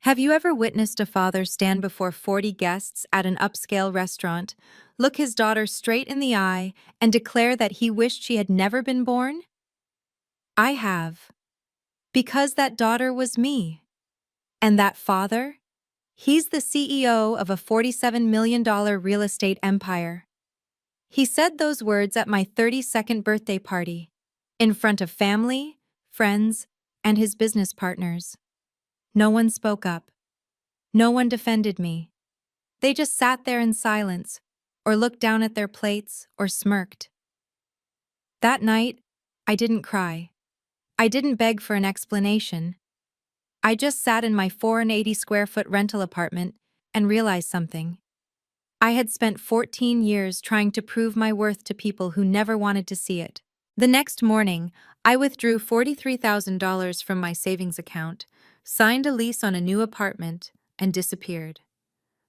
Have you ever witnessed a father stand before 40 guests at an upscale restaurant, look his daughter straight in the eye, and declare that he wished she had never been born? I have. Because that daughter was me. And that father? He's the CEO of a $47 million real estate empire. He said those words at my 32nd birthday party, in front of family, friends, and his business partners. No one spoke up. No one defended me. They just sat there in silence, or looked down at their plates, or smirked. That night, I didn't cry. I didn't beg for an explanation. I just sat in my 480 square foot rental apartment and realized something. I had spent 14 years trying to prove my worth to people who never wanted to see it. The next morning, I withdrew $43,000 from my savings account, signed a lease on a new apartment, and disappeared.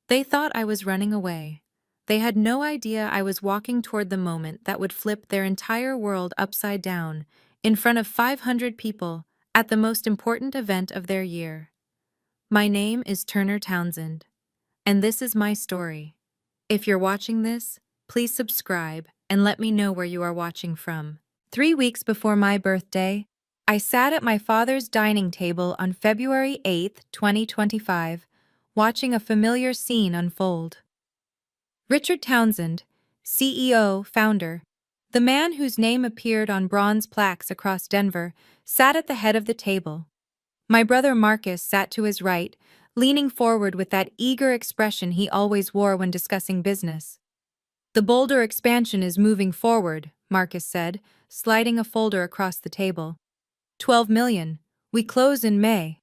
They thought I was running away. They had no idea I was walking toward the moment that would flip their entire world upside down, in front of 500 people, at the most important event of their year. My name is Turner Townsend, and this is my story. If you're watching this, please subscribe and let me know where you are watching from. 3 weeks before my birthday, I sat at my father's dining table on February 8, 2025, watching a familiar scene unfold. Richard Townsend, CEO, founder, the man whose name appeared on bronze plaques across Denver, sat at the head of the table. My brother Marcus sat to his right, leaning forward with that eager expression he always wore when discussing business. "The Boulder expansion is moving forward," Marcus said, sliding a folder across the table. 12 million. We close in May.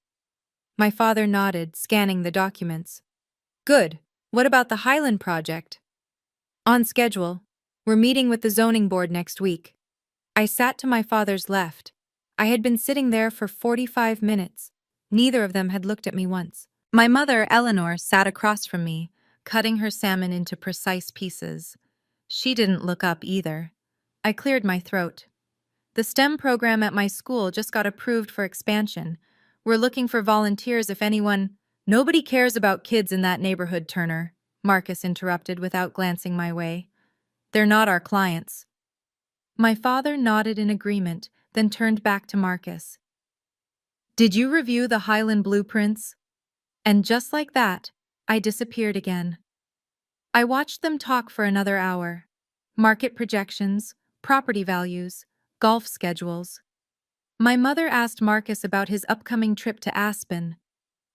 My father nodded, scanning the documents. "Good. What about the Highland project?" "On schedule. We're meeting with the zoning board next week." I sat to my father's left. I had been sitting there for 45 minutes. Neither of them had looked at me once. My mother, Eleanor, sat across from me, cutting her salmon into precise pieces. She didn't look up either. I cleared my throat. "The STEM program at my school just got approved for expansion. We're looking for volunteers if anyone—" "Nobody cares about kids in that neighborhood, Turner," Marcus interrupted without glancing my way. "They're not our clients." My father nodded in agreement, then turned back to Marcus. "Did you review the Highland blueprints?" And just like that, I disappeared again. I watched them talk for another hour. Market projections, property values, golf schedules. My mother asked Marcus about his upcoming trip to Aspen.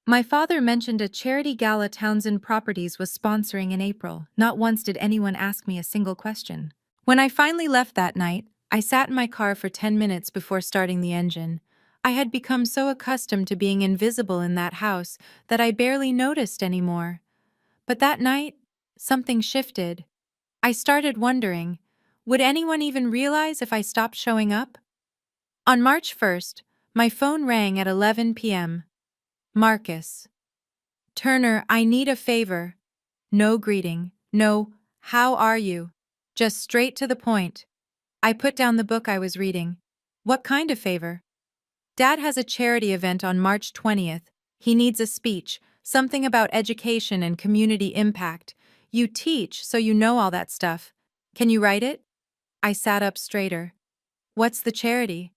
My father mentioned a charity gala Townsend Properties was sponsoring in April. Not once did anyone ask me a single question. When I finally left that night, I sat in my car for 10 minutes before starting the engine. I had become so accustomed to being invisible in that house that I barely noticed anymore. But that night, something shifted. I started wondering, would anyone even realize if I stopped showing up? On March 1st, my phone rang at 11 p.m. Marcus. "Turner, I need a favor." No greeting, no, "How are you?" Just straight to the point. I put down the book I was reading. "What kind of favor?" "Dad has a charity event on March 20th. He needs a speech, something about education and community impact. You teach, so you know all that stuff. Can you write it?" I sat up straighter. "What's the charity?"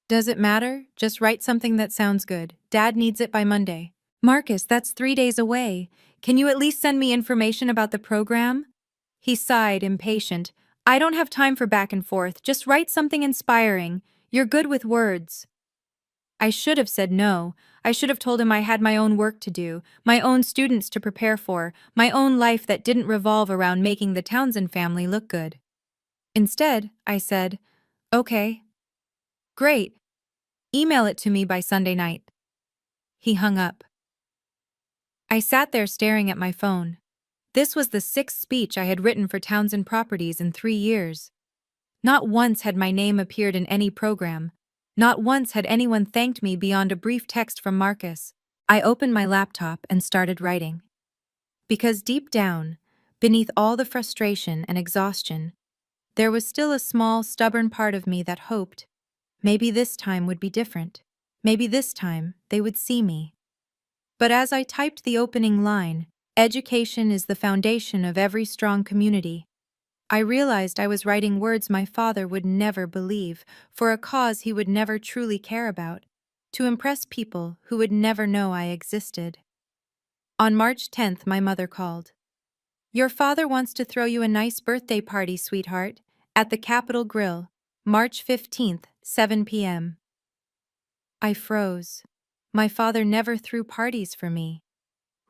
"Does it matter? Just write something that sounds good. Dad needs it by Monday." "Marcus, that's 3 days away. Can you at least send me information about the program?" He sighed, impatient. "I don't have time for back and forth. Just write something inspiring. You're good with words." I should have said no. I should have told him I had my own work to do, my own students to prepare for, my own life that didn't revolve around making the Townsend family look good. Instead, I said, "Okay. Great. Email it to me by Sunday night." He hung up. I sat there staring at my phone. This was the 6th speech I had written for Townsend Properties in 3 years. Not once had my name appeared in any program. Not once had anyone thanked me beyond a brief text from Marcus. I opened my laptop and started writing. Because deep down, beneath all the frustration and exhaustion, there was still a small, stubborn part of me that hoped maybe this time would be different. Maybe this time they would see me. But as I typed the opening line, "Education is the foundation of every strong community," I realized I was writing words my father would never believe, for a cause he would never truly care about, to impress people who would never know I existed. On March 10th, my mother called. "Your father wants to throw you a nice birthday party, sweetheart, at the Capitol Grill, March 15th, 7 p.m. I froze. My father never threw parties for me.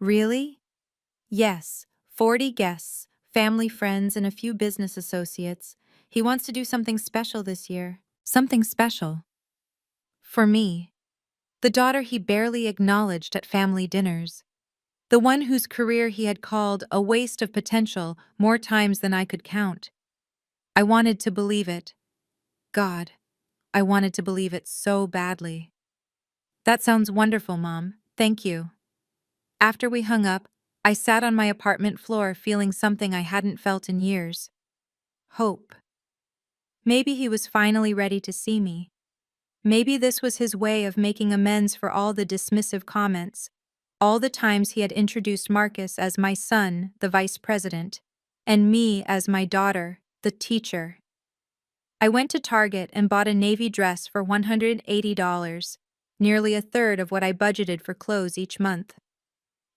Really? Yes, 40 guests, family friends, and a few business associates. He wants to do something special this year. Something special. For me. The daughter he barely acknowledged at family dinners. The one whose career he had called a waste of potential more times than I could count. I wanted to believe it. God, I wanted to believe it so badly. "That sounds wonderful, Mom. Thank you." After we hung up, I sat on my apartment floor feeling something I hadn't felt in years. Hope. Maybe he was finally ready to see me. Maybe this was his way of making amends for all the dismissive comments, all the times he had introduced Marcus as my son, the vice president, and me as my daughter, the teacher. I went to Target and bought a navy dress for $180, nearly a third of what I budgeted for clothes each month.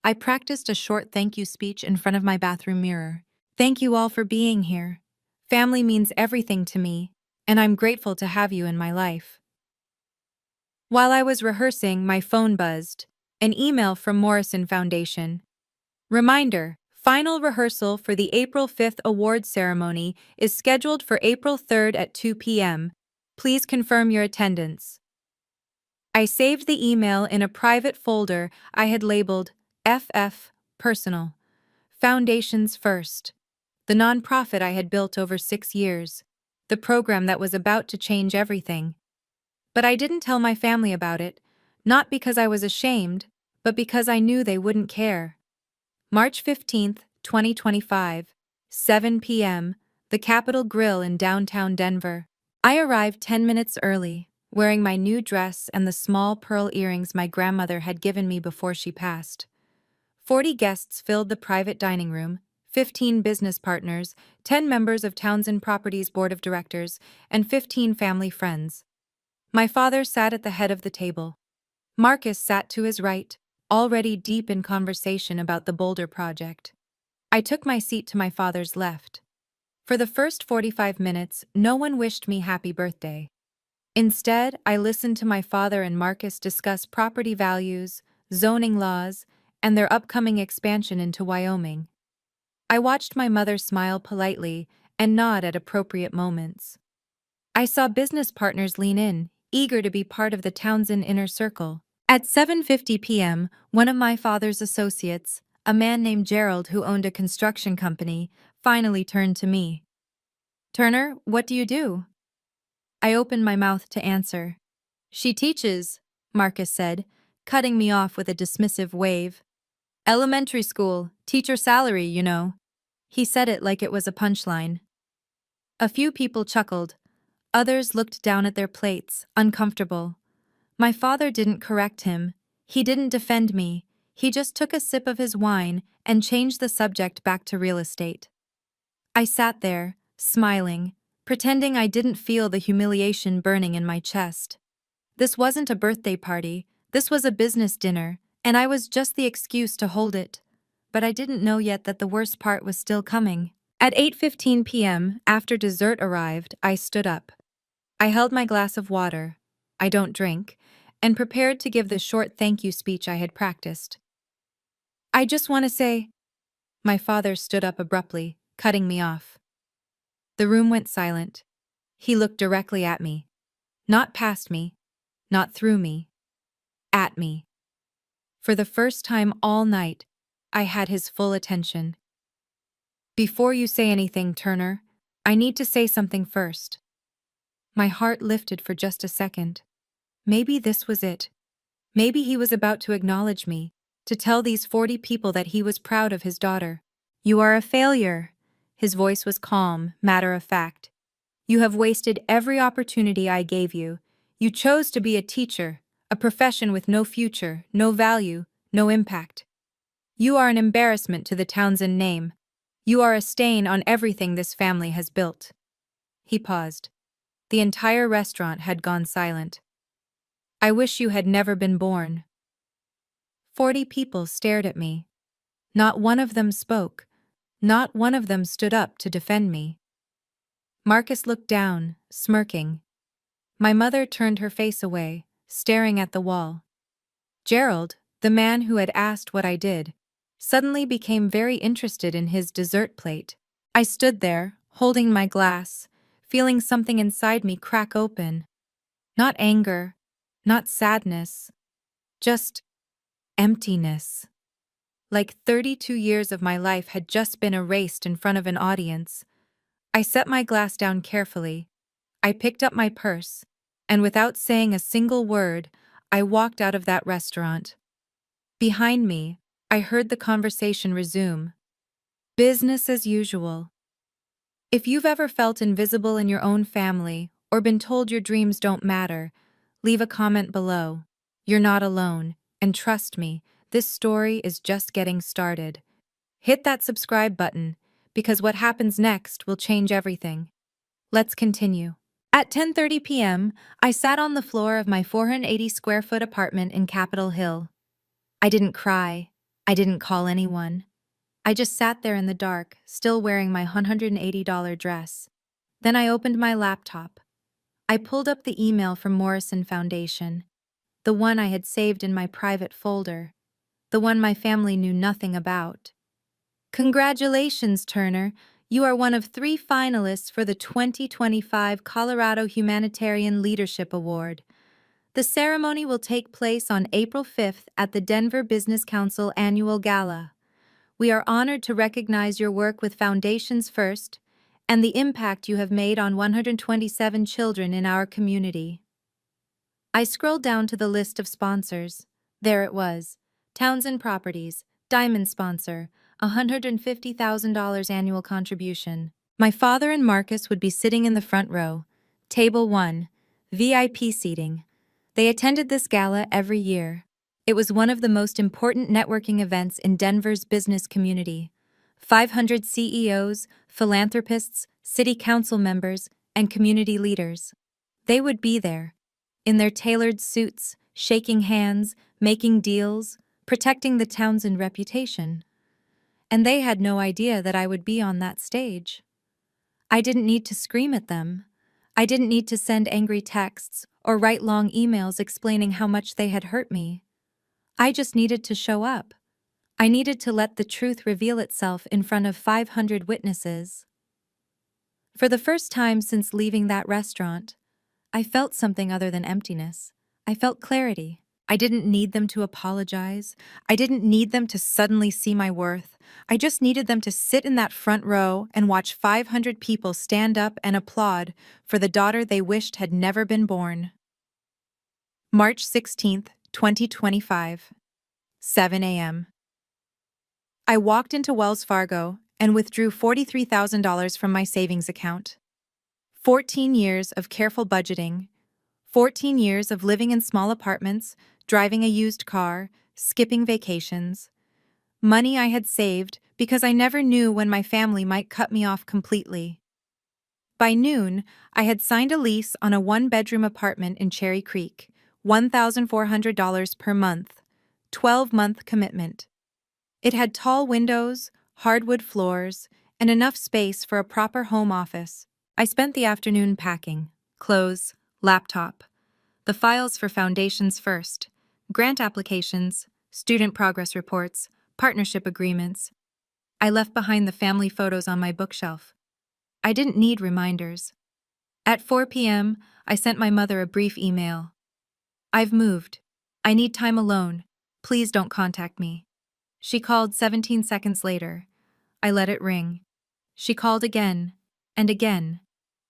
I practiced a short thank you speech in front of my bathroom mirror. "Thank you all for being here. Family means everything to me, and I'm grateful to have you in my life." While I was rehearsing, my phone buzzed. An email from Morrison Foundation. "Reminder: final rehearsal for the April 5th awards ceremony is scheduled for April 3rd at 2 p.m. Please confirm your attendance." I saved the email in a private folder I had labeled FF Personal. Foundations First. The nonprofit I had built over 6 years. The program that was about to change everything. But I didn't tell my family about it, not because I was ashamed, but because I knew they wouldn't care. March 15th, 2025, 7 p.m., the Capitol Grill in downtown Denver. I arrived 10 minutes early, wearing my new dress and the small pearl earrings my grandmother had given me before she passed. 40 guests filled the private dining room, 15 business partners, 10 members of Townsend Properties Board of Directors, and 15 family friends. My father sat at the head of the table. Marcus sat to his right, already deep in conversation about the Boulder project. I took my seat to my father's left. For the first 45 minutes, no one wished me happy birthday. Instead, I listened to my father and Marcus discuss property values, zoning laws, and their upcoming expansion into Wyoming. I watched my mother smile politely and nod at appropriate moments. I saw business partners lean in, eager to be part of the Townsend inner circle. At 7:50 p.m., one of my father's associates, a man named Gerald who owned a construction company, finally turned to me. "Turner, what do you do?" I opened my mouth to answer. "She teaches," Marcus said, cutting me off with a dismissive wave. "Elementary school, teacher salary, you know." He said it like it was a punchline. A few people chuckled. Others looked down at their plates, uncomfortable. My father didn't correct him. He didn't defend me. He just took a sip of his wine and changed the subject back to real estate. I sat there, smiling, pretending I didn't feel the humiliation burning in my chest. This wasn't a birthday party, this was a business dinner, and I was just the excuse to hold it. But I didn't know yet that the worst part was still coming. At 8:15 p.m., after dessert arrived, I stood up. I held my glass of water, I don't drink, and prepared to give the short thank you speech I had practiced. "I just want to say—" My father stood up abruptly, cutting me off. The room went silent. He looked directly at me. Not past me, not through me. At me. For the first time all night, I had his full attention. "Before you say anything, Turner, I need to say something first." My heart lifted for just a second. Maybe this was it. Maybe he was about to acknowledge me, to tell these 40 people that he was proud of his daughter. "You are a failure." His voice was calm, matter of fact. "You have wasted every opportunity I gave you. You chose to be a teacher, a profession with no future, no value, no impact. You are an embarrassment to the Townsend name. You are a stain on everything this family has built." He paused. The entire restaurant had gone silent. "I wish you had never been born." 40 people stared at me. Not one of them spoke. Not one of them stood up to defend me. Marcus looked down, smirking. My mother turned her face away, staring at the wall. Gerald, the man who had asked what I did, suddenly became very interested in his dessert plate. I stood there, holding my glass, feeling something inside me crack open. Not anger, not sadness, just emptiness. Like 32 years of my life had just been erased in front of an audience. I set my glass down carefully. I picked up my purse, and without saying a single word, I walked out of that restaurant. Behind me, I heard the conversation resume. Business as usual. If you've ever felt invisible in your own family or been told your dreams don't matter, leave a comment below. You're not alone, and trust me, this story is just getting started. Hit that subscribe button, because what happens next will change everything. Let's continue. At 10:30 p.m., I sat on the floor of my 480 square foot apartment in Capitol Hill. I didn't cry. I didn't call anyone. I just sat there in the dark, still wearing my $180 dress. Then I opened my laptop. I pulled up the email from Morrison Foundation, the one I had saved in my private folder, the one my family knew nothing about. Congratulations, Turner. You are one of 3 finalists for the 2025 Colorado Humanitarian Leadership Award. The ceremony will take place on April 5th at the Denver Business Council Annual Gala. We are honored to recognize your work with Foundations First and the impact you have made on 127 children in our community. I scrolled down to the list of sponsors. There it was. Townsend Properties, Diamond Sponsor, $150,000 annual contribution. My father and Marcus would be sitting in the front row. Table 1, VIP seating. They attended this gala every year. It was one of the most important networking events in Denver's business community. 500 CEOs, philanthropists, city council members, and community leaders. They would be there, in their tailored suits, shaking hands, making deals, protecting the Townsend reputation. And they had no idea that I would be on that stage. I didn't need to scream at them. I didn't need to send angry texts or write long emails explaining how much they had hurt me. I just needed to show up. I needed to let the truth reveal itself in front of 500 witnesses. For the first time since leaving that restaurant, I felt something other than emptiness. I felt clarity. I didn't need them to apologize. I didn't need them to suddenly see my worth. I just needed them to sit in that front row and watch 500 people stand up and applaud for the daughter they wished had never been born. March 16th, 2025, 7 a.m. I walked into Wells Fargo and withdrew $43,000 from my savings account. 14 years of careful budgeting, 14 years of living in small apartments, driving a used car, skipping vacations. Money I had saved because I never knew when my family might cut me off completely. By noon, I had signed a lease on a 1-bedroom apartment in Cherry Creek, $1,400 per month, 12-month commitment. It had tall windows, hardwood floors, and enough space for a proper home office. I spent the afternoon packing, clothes, laptop, the files for Foundations First, grant applications, student progress reports, partnership agreements. I left behind the family photos on my bookshelf. I didn't need reminders. At 4 p.m., I sent my mother a brief email. I've moved. I need time alone. Please don't contact me. She called 17 seconds later. I let it ring. She called again, and again,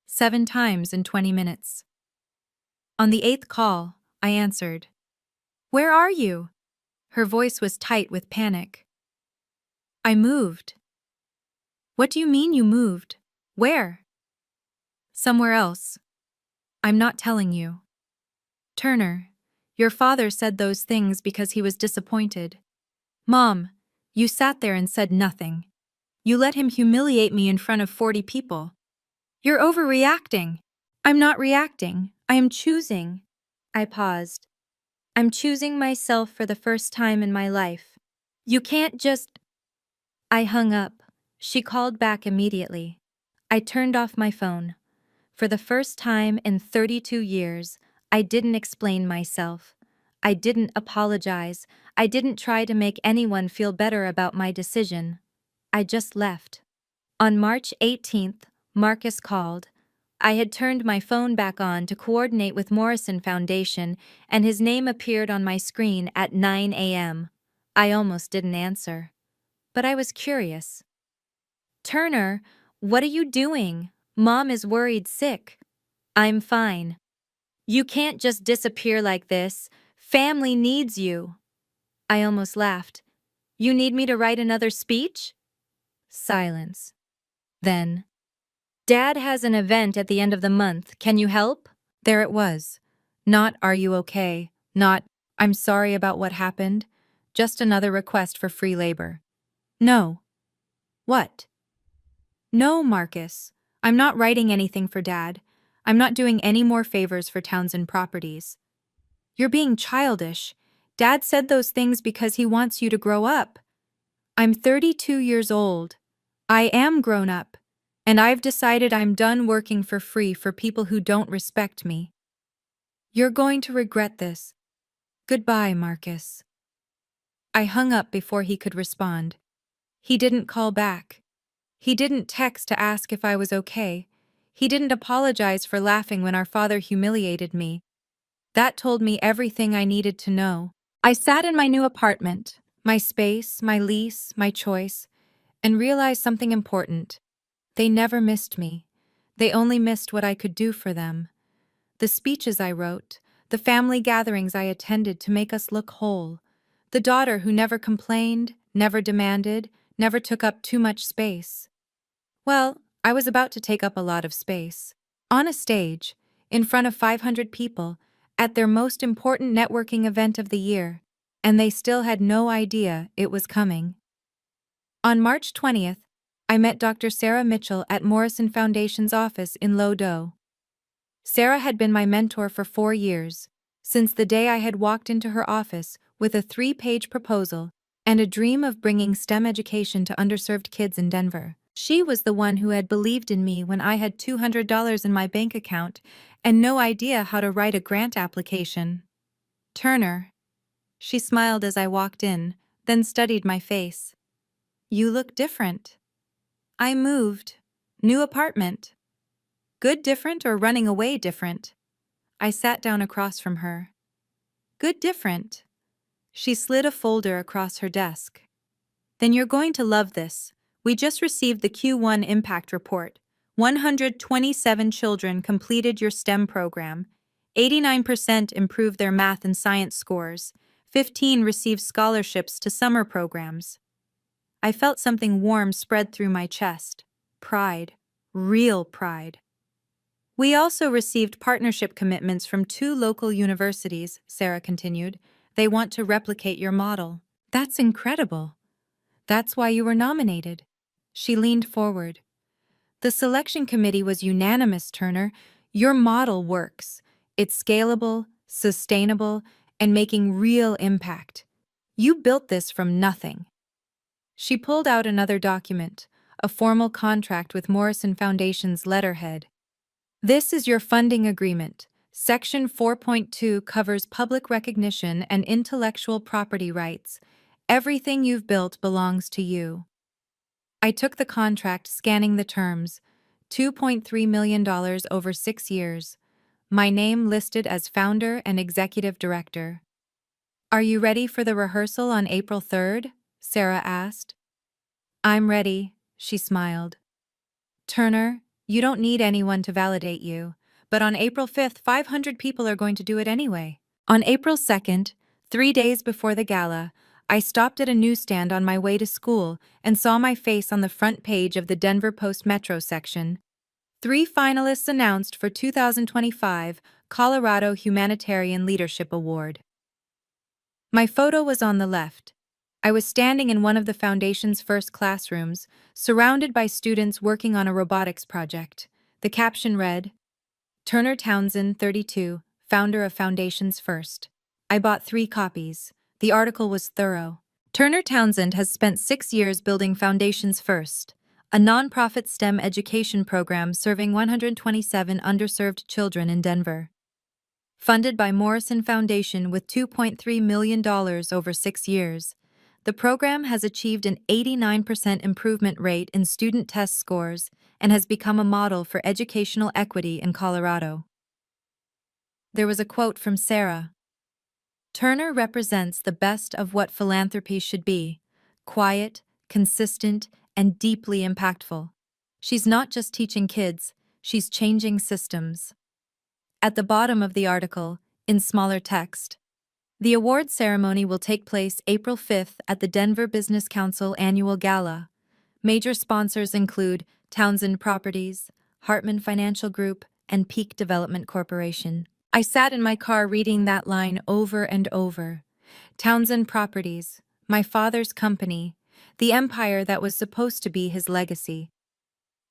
7 times in 20 minutes. On the 8th call, I answered. Where are you? Her voice was tight with panic. I moved. What do you mean you moved? Where? Somewhere else. I'm not telling you. Turner, your father said those things because he was disappointed. Mom, you sat there and said nothing. You let him humiliate me in front of 40 people. You're overreacting. I'm not reacting. I am choosing. I paused. I'm choosing myself for the first time in my life. You can't just. I hung up. She called back immediately. I turned off my phone. For the first time in 32 years, I didn't explain myself. I didn't apologize. I didn't try to make anyone feel better about my decision. I just left. On March 18th, Marcus called. I had turned my phone back on to coordinate with Morrison Foundation, and his name appeared on my screen at 9 a.m. I almost didn't answer. But I was curious. Turner, what are you doing? Mom is worried sick. I'm fine. You can't just disappear like this. Family needs you. I almost laughed. You need me to write another speech? Silence. Then, Dad has an event at the end of the month. Can you help? There it was. Not "Are you okay?" Not "I'm sorry about what happened." Just another request for free labor. No. What? No, Marcus. I'm not writing anything for Dad. I'm not doing any more favors for Townsend Properties. You're being childish. Dad said those things because he wants you to grow up. I'm 32 years old. I am grown up. And I've decided I'm done working for free for people who don't respect me. You're going to regret this. Goodbye, Marcus. I hung up before he could respond. He didn't call back. He didn't text to ask if I was okay. He didn't apologize for laughing when our father humiliated me. That told me everything I needed to know. I sat in my new apartment, my space, my lease, my choice, and realized something important. They never missed me. They only missed what I could do for them. The speeches I wrote, the family gatherings I attended to make us look whole. The daughter who never complained, never demanded, never took up too much space. Well, I was about to take up a lot of space. On a stage, in front of 500 people, at their most important networking event of the year, and they still had no idea it was coming. On March 20th, I met Dr. Sarah Mitchell at Morrison Foundation's office in Lodo. Sarah had been my mentor for 4 years, since the day I had walked into her office with a 3-page proposal and a dream of bringing STEM education to underserved kids in Denver. She was the one who had believed in me when I had $200 in my bank account and no idea how to write a grant application. Turner. She smiled as I walked in, then studied my face. You look different. I moved. New apartment. Good different or running away different? I sat down across from her. Good different. She slid a folder across her desk. Then you're going to love this. We just received the Q1 impact report. 127 children completed your STEM program. 89% improved their math and science scores. 15 received scholarships to summer programs. I felt something warm spread through my chest. Pride. Real pride. We also received partnership commitments from 2 local universities, Sarah continued. They want to replicate your model. That's incredible. That's why you were nominated. She leaned forward. The selection committee was unanimous, Turner. Your model works. It's scalable, sustainable, and making real impact. You built this from nothing. She pulled out another document, a formal contract with Morrison Foundation's letterhead. This is your funding agreement. Section 4.2 covers public recognition and intellectual property rights. Everything you've built belongs to you. I took the contract, scanning the terms. $2.3 million over 6 years. My name listed as founder and executive director. Are you ready for the rehearsal on April 3rd? Sarah asked. I'm ready, she smiled. Turner, you don't need anyone to validate you, but on April 5th, 500 people are going to do it anyway. On April 2nd, 3 days before the gala, I stopped at a newsstand on my way to school and saw my face on the front page of the Denver Post Metro section. 3 finalists announced for 2025 Colorado Humanitarian Leadership Award. My photo was on the left. I was standing in one of the Foundation's first classrooms, surrounded by students working on a robotics project. The caption read, Turner Townsend, 32, founder of Foundation's First. I bought 3 copies. The article was thorough. Turner Townsend has spent 6 years building Foundation's First, a nonprofit STEM education program serving 127 underserved children in Denver. Funded by Morrison Foundation with $2.3 million over 6 years, the program has achieved an 89% improvement rate in student test scores and has become a model for educational equity in Colorado. There was a quote from Sarah. Turner represents the best of what philanthropy should be: quiet, consistent, and deeply impactful. She's not just teaching kids, she's changing systems. At the bottom of the article, in smaller text, the award ceremony will take place April 5th at the Denver Business Council Annual Gala. Major sponsors include Townsend Properties, Hartman Financial Group, and Peak Development Corporation. I sat in my car reading that line over and over. Townsend Properties, my father's company, the empire that was supposed to be his legacy.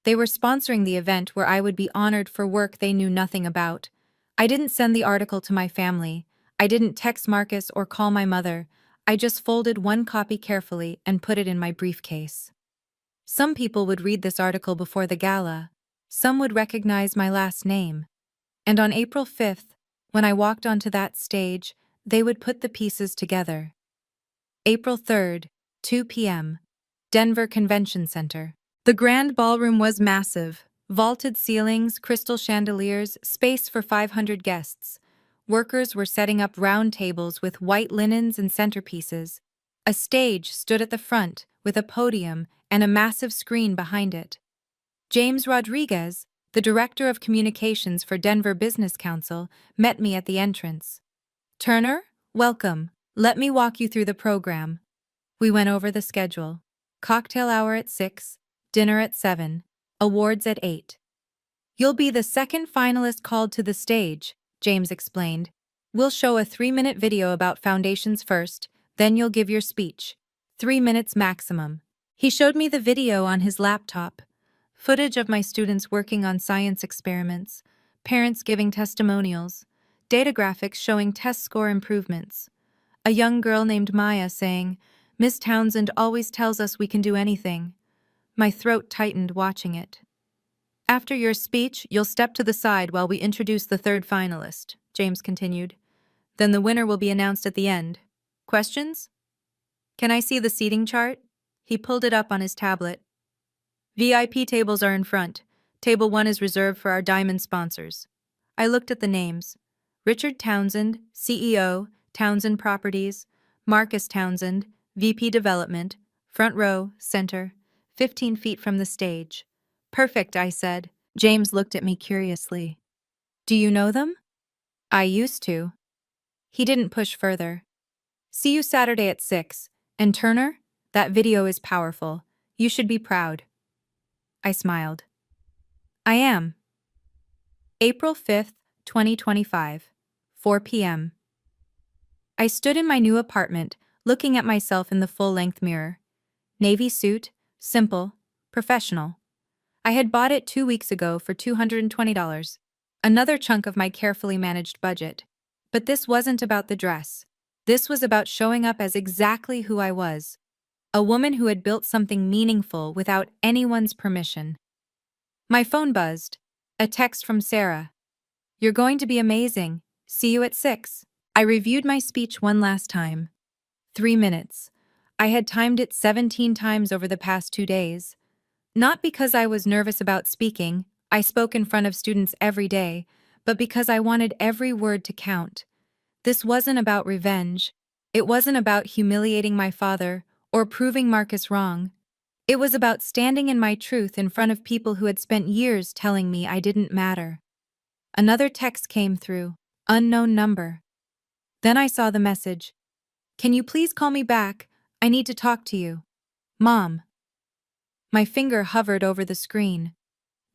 They were sponsoring the event where I would be honored for work they knew nothing about. I didn't send the article to my family. I didn't text Marcus or call my mother. I just folded one copy carefully and put it in my briefcase. Some people would read this article before the gala. Some would recognize my last name. And on April 5th, when I walked onto that stage, they would put the pieces together. April 3rd, 2 p.m., Denver Convention Center. The grand ballroom was massive. Vaulted ceilings, crystal chandeliers, space for 500 guests. Workers were setting up round tables with white linens and centerpieces. A stage stood at the front, with a podium and a massive screen behind it. James Rodriguez, the Director of Communications for Denver Business Council, met me at the entrance. Turner, welcome. Let me walk you through the program. We went over the schedule. Cocktail hour at 6, dinner at 7, awards at 8. You'll be the second finalist called to the stage, James explained. We'll show a 3-minute video about Foundations first, then you'll give your speech. 3 minutes maximum. He showed me the video on his laptop. Footage of my students working on science experiments, parents giving testimonials, data graphics showing test score improvements. A young girl named Maya saying, Miss Townsend always tells us we can do anything. My throat tightened watching it. After your speech, you'll step to the side while we introduce the third finalist, James continued. Then the winner will be announced at the end. Questions? Can I see the seating chart? He pulled it up on his tablet. VIP tables are in front. Table 1 is reserved for our diamond sponsors. I looked at the names. Richard Townsend, CEO, Townsend Properties. Marcus Townsend, VP Development. Front row, center, 15 feet from the stage. Perfect, I said. James looked at me curiously. Do you know them? I used to. He didn't push further. See you Saturday at 6. And Turner, that video is powerful. You should be proud. I smiled. I am. April 5th, 2025, 4 p.m. I stood in my new apartment, looking at myself in the full-length mirror. Navy suit, simple, professional. I had bought it 2 weeks ago for $220, another chunk of my carefully managed budget. But this wasn't about the dress. This was about showing up as exactly who I was. A woman who had built something meaningful without anyone's permission. My phone buzzed. A text from Sarah. You're going to be amazing. See you at 6. I reviewed my speech one last time. 3 minutes. I had timed it 17 times over the past 2 days. Not because I was nervous about speaking, I spoke in front of students every day, but because I wanted every word to count. This wasn't about revenge. It wasn't about humiliating my father or proving Marcus wrong. It was about standing in my truth in front of people who had spent years telling me I didn't matter. Another text came through. Unknown number. Then I saw the message. Can you please call me back? I need to talk to you. Mom. My finger hovered over the screen.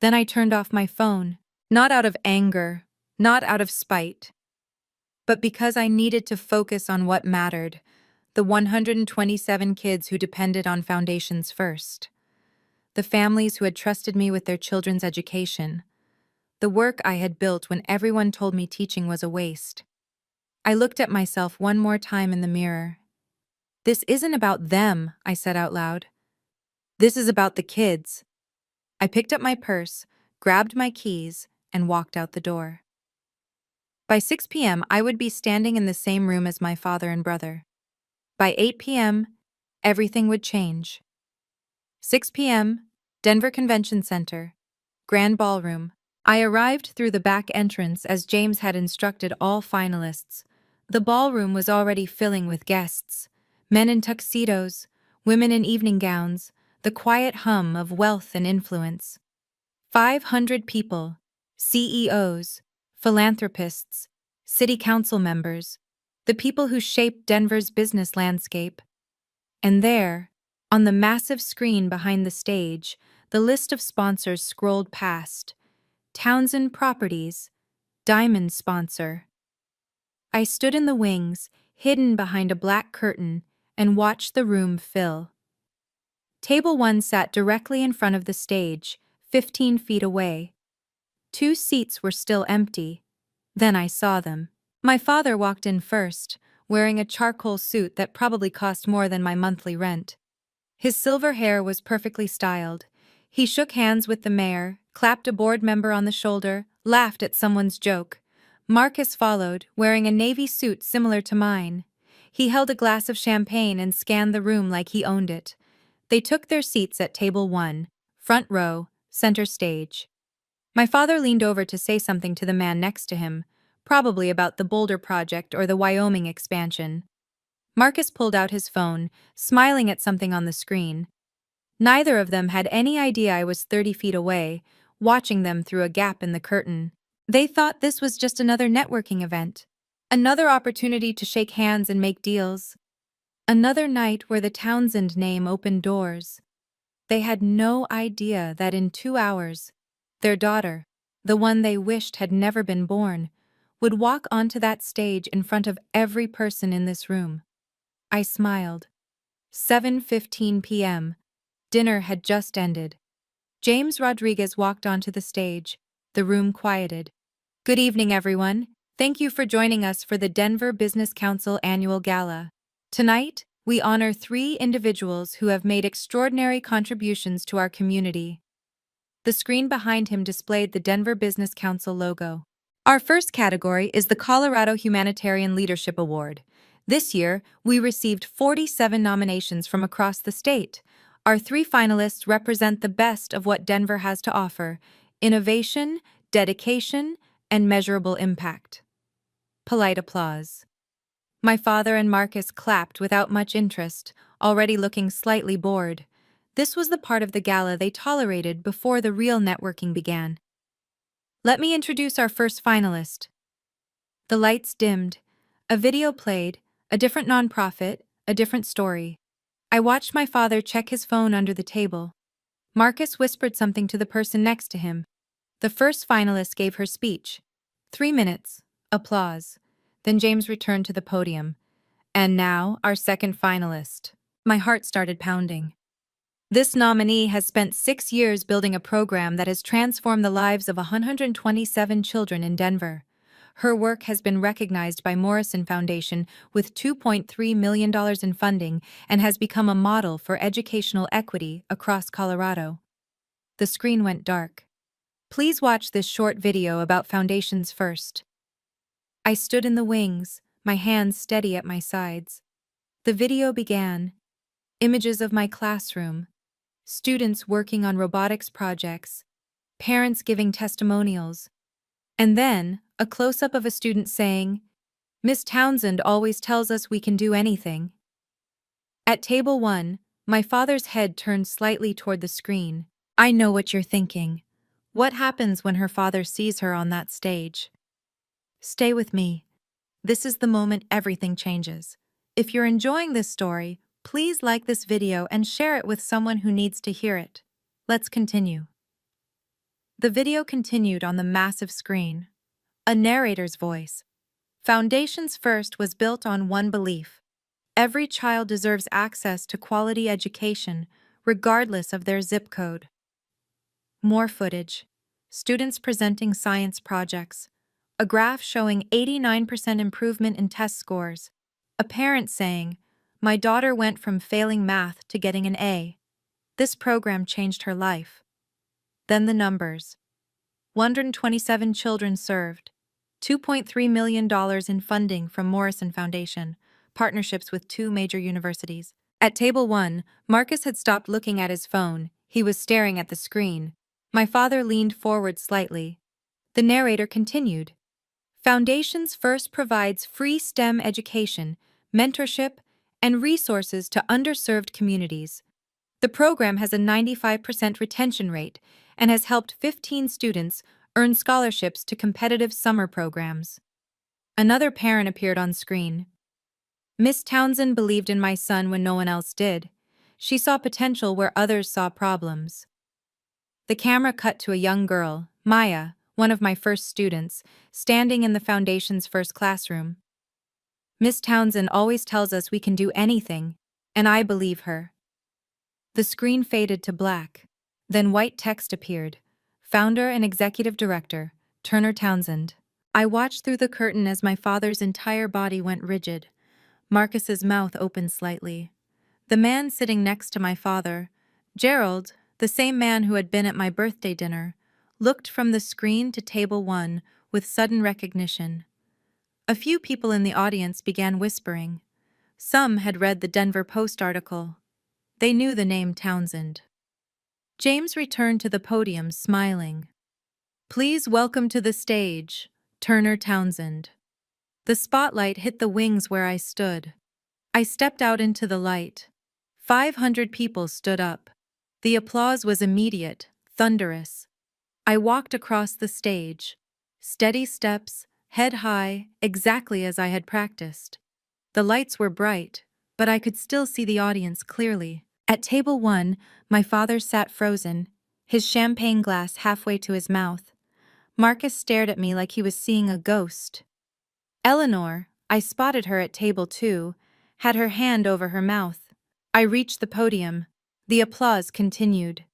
Then I turned off my phone. Not out of anger, not out of spite, but because I needed to focus on what mattered. The 127 kids who depended on Foundations First. The families who had trusted me with their children's education. The work I had built when everyone told me teaching was a waste. I looked at myself one more time in the mirror. This isn't about them, I said out loud. This is about the kids. I picked up my purse, grabbed my keys, and walked out the door. By 6 p.m., I would be standing in the same room as my father and brother. By 8 p.m., everything would change. 6 p.m., Denver Convention Center, Grand Ballroom. I arrived through the back entrance as James had instructed all finalists. The ballroom was already filling with guests. Men in tuxedos, women in evening gowns, the quiet hum of wealth and influence. 500 people, CEOs, philanthropists, city council members, the people who shaped Denver's business landscape. And there, on the massive screen behind the stage, the list of sponsors scrolled past. Townsend Properties, Diamond sponsor. I stood in the wings, hidden behind a black curtain, and watched the room fill. Table 1 sat directly in front of the stage, 15 feet away. 2 seats were still empty. Then I saw them. My father walked in first, wearing a charcoal suit that probably cost more than my monthly rent. His silver hair was perfectly styled. He shook hands with the mayor, clapped a board member on the shoulder, laughed at someone's joke. Marcus followed, wearing a navy suit similar to mine. He held a glass of champagne and scanned the room like he owned it. They took their seats at table 1, front row, center stage. My father leaned over to say something to the man next to him, probably about the Boulder project or the Wyoming expansion. Marcus pulled out his phone, smiling at something on the screen. Neither of them had any idea I was 30 feet away, watching them through a gap in the curtain. They thought this was just another networking event. Another opportunity to shake hands and make deals. Another night where the Townsend name opened doors. They had no idea that in 2 hours, their daughter, the one they wished had never been born, would walk onto that stage in front of every person in this room. I smiled. 7:15 p.m. Dinner had just ended. James Rodriguez walked onto the stage. The room quieted. Good evening, everyone. Thank you for joining us for the Denver Business Council Annual Gala. Tonight, we honor 3 individuals who have made extraordinary contributions to our community. The screen behind him displayed the Denver Business Council logo. Our first category is the Colorado Humanitarian Leadership Award. This year, we received 47 nominations from across the state. Our 3 finalists represent the best of what Denver has to offer: innovation, dedication, and measurable impact. Polite applause. My father and Marcus clapped without much interest, already looking slightly bored. This was the part of the gala they tolerated before the real networking began. Let me introduce our first finalist. The lights dimmed. A video played, a different nonprofit, a different story. I watched my father check his phone under the table. Marcus whispered something to the person next to him. The first finalist gave her speech. 3 minutes. Applause. Then James returned to the podium. And now, our second finalist. My heart started pounding. This nominee has spent 6 years building a program that has transformed the lives of 127 children in Denver. Her work has been recognized by Morrison Foundation with $2.3 million in funding and has become a model for educational equity across Colorado. The screen went dark. Please watch this short video about Foundations First. I stood in the wings, my hands steady at my sides. The video began. Images of my classroom, students working on robotics projects, parents giving testimonials, and then a close-up of a student saying, "Miss Townsend always tells us we can do anything." At table 1, my father's head turned slightly toward the screen. I know what you're thinking. What happens when her father sees her on that stage? Stay with me. This is the moment everything changes. If you're enjoying this story, please like this video and share it with someone who needs to hear it. Let's continue. The video continued on the massive screen. A narrator's voice. Foundations First was built on one belief. Every child deserves access to quality education, regardless of their zip code. More footage. Students presenting science projects. A graph showing 89% improvement in test scores. A parent saying, "My daughter went from failing math to getting an A. This program changed her life." Then the numbers. 127 children served. $2.3 million in funding from Morrison Foundation, partnerships with 2 major universities. At table 1, Marcus had stopped looking at his phone. He was staring at the screen. My father leaned forward slightly. The narrator continued. Foundations First provides free STEM education, mentorship, and resources to underserved communities. The program has a 95% retention rate and has helped 15 students earn scholarships to competitive summer programs. Another parent appeared on screen. Miss Townsend believed in my son when no one else did. She saw potential where others saw problems. The camera cut to a young girl, Maya, one of my first students, standing in the Foundation's first classroom. Miss Townsend always tells us we can do anything, and I believe her. The screen faded to black. Then white text appeared. Founder and Executive Director, Turner Townsend. I watched through the curtain as my father's entire body went rigid. Marcus's mouth opened slightly. The man sitting next to my father, Gerald, the same man who had been at my birthday dinner, looked from the screen to table 1 with sudden recognition. A few people in the audience began whispering. Some had read the Denver Post article. They knew the name Townsend. James returned to the podium smiling. "Please welcome to the stage, Turner Townsend." The spotlight hit the wings where I stood. I stepped out into the light. 500 people stood up. The applause was immediate, thunderous. I walked across the stage. Steady steps, head high, exactly as I had practiced. The lights were bright, but I could still see the audience clearly. At table 1, my father sat frozen, his champagne glass halfway to his mouth. Marcus stared at me like he was seeing a ghost. Eleanor, I spotted her at table 2, had her hand over her mouth. I reached the podium. The applause continued.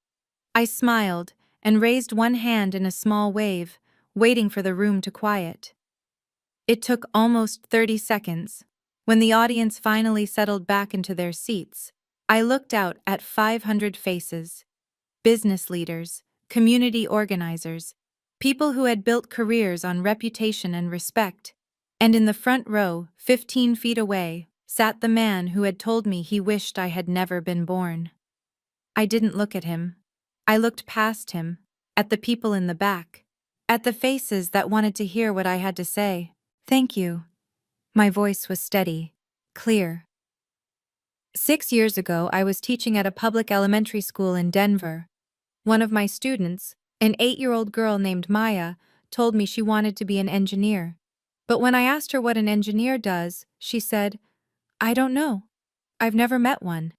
I smiled and raised one hand in a small wave, waiting for the room to quiet. It took almost 30 seconds. When the audience finally settled back into their seats, I looked out at 500 faces. Business leaders, community organizers, people who had built careers on reputation and respect. And in the front row, 15 feet away, sat the man who had told me he wished I had never been born. I didn't look at him. I looked past him, at the people in the back, at the faces that wanted to hear what I had to say. "Thank you." My voice was steady, clear. 6 years ago, I was teaching at a public elementary school in Denver. One of my students, an 8-year-old girl named Maya, told me she wanted to be an engineer. But when I asked her what an engineer does, she said, "I don't know. I've never met one."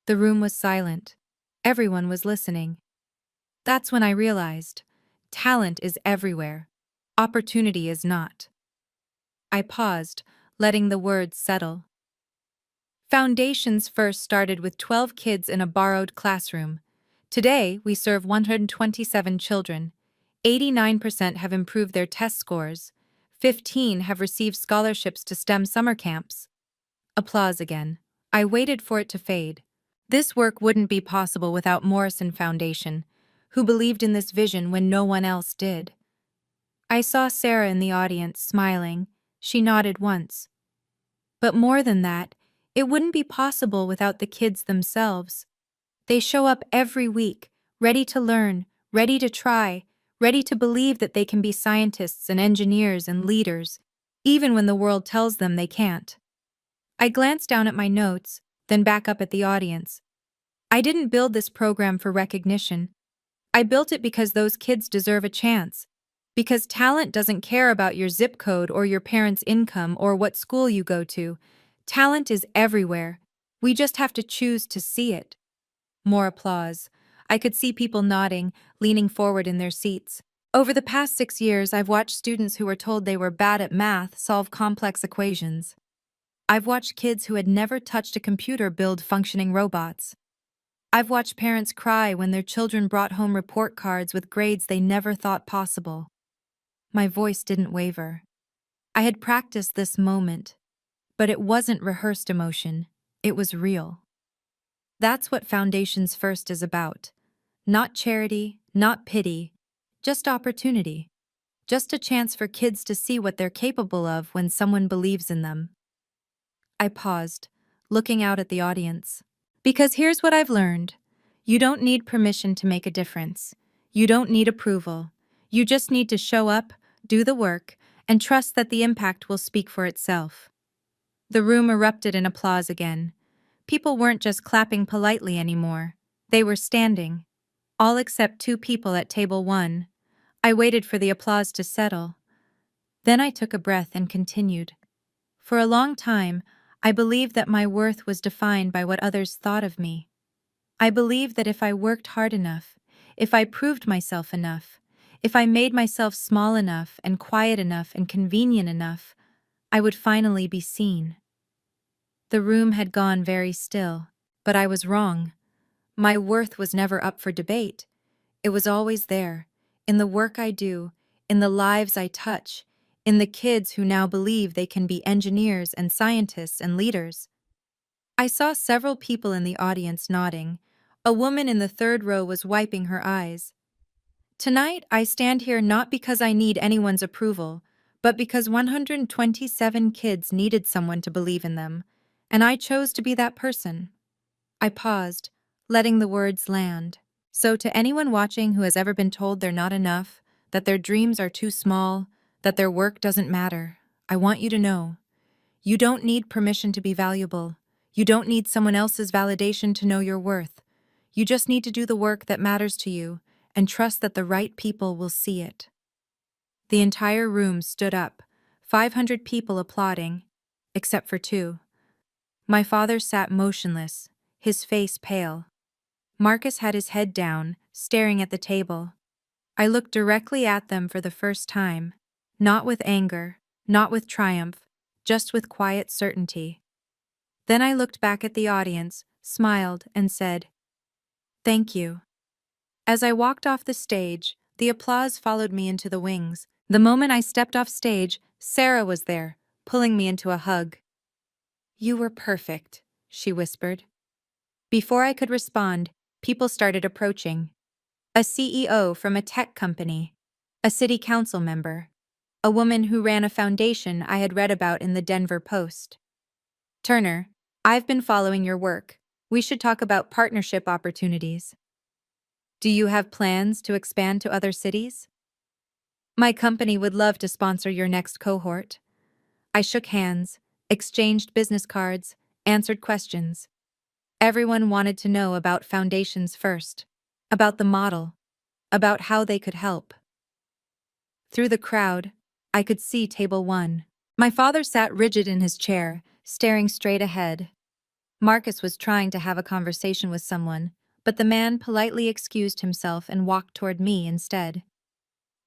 The room was silent. Everyone was listening. That's when I realized, talent is everywhere. Opportunity is not. I paused, letting the words settle. Foundations First started with 12 kids in a borrowed classroom. Today, we serve 127 children. 89% have improved their test scores. 15 have received scholarships to STEM summer camps. Applause again. I waited for it to fade. This work wouldn't be possible without Morrison Foundation, who believed in this vision when no one else did. I saw Sarah in the audience, smiling. She nodded once. But more than that, it wouldn't be possible without the kids themselves. They show up every week, ready to learn, ready to try, ready to believe that they can be scientists and engineers and leaders, even when the world tells them they can't. I glanced down at my notes, then back up at the audience. I didn't build this program for recognition. I built it because those kids deserve a chance. Because talent doesn't care about your zip code or your parents' income or what school you go to. Talent is everywhere. We just have to choose to see it. More applause. I could see people nodding, leaning forward in their seats. Over the past 6 years, I've watched students who were told they were bad at math solve complex equations. I've watched kids who had never touched a computer build functioning robots. I've watched parents cry when their children brought home report cards with grades they never thought possible. My voice didn't waver. I had practiced this moment, but it wasn't rehearsed emotion, it was real. That's what Foundations First is about. Not charity, not pity, just opportunity. Just a chance for kids to see what they're capable of when someone believes in them. I paused, looking out at the audience. Because here's what I've learned. You don't need permission to make a difference. You don't need approval. You just need to show up, do the work, and trust that the impact will speak for itself. The room erupted in applause again. People weren't just clapping politely anymore. They were standing. All except two people at table 1. I waited for the applause to settle. Then I took a breath and continued. For a long time, I believed that my worth was defined by what others thought of me. I believed that if I worked hard enough, if I proved myself enough, if I made myself small enough and quiet enough and convenient enough, I would finally be seen. The room had gone very still, but I was wrong. My worth was never up for debate. It was always there, in the work I do, in the lives I touch, in the kids who now believe they can be engineers and scientists and leaders. I saw several people in the audience nodding. A woman in the third row was wiping her eyes. Tonight, I stand here not because I need anyone's approval, but because 127 kids needed someone to believe in them, and I chose to be that person. I paused, letting the words land. So to anyone watching who has ever been told they're not enough, that their dreams are too small, that their work doesn't matter, I want you to know. You don't need permission to be valuable. You don't need someone else's validation to know your worth. You just need to do the work that matters to you and trust that the right people will see it. The entire room stood up, 500 people applauding, except for 2. My father sat motionless, his face pale. Marcus had his head down, staring at the table. I looked directly at them for the first time, not with anger, not with triumph, just with quiet certainty. Then I looked back at the audience, smiled, and said, "Thank you." As I walked off the stage, the applause followed me into the wings. The moment I stepped off stage, Sarah was there, pulling me into a hug. "You were perfect," she whispered. Before I could respond, people started approaching. A CEO from a tech company, a city council member, a woman who ran a foundation I had read about in the Denver Post. "Turner, I've been following your work. We should talk about partnership opportunities. Do you have plans to expand to other cities? My company would love to sponsor your next cohort." I shook hands, exchanged business cards, answered questions. Everyone wanted to know about Foundations First, about the model, about how they could help. Through the crowd, I could see table 1. My father sat rigid in his chair, staring straight ahead. Marcus was trying to have a conversation with someone, but the man politely excused himself and walked toward me instead.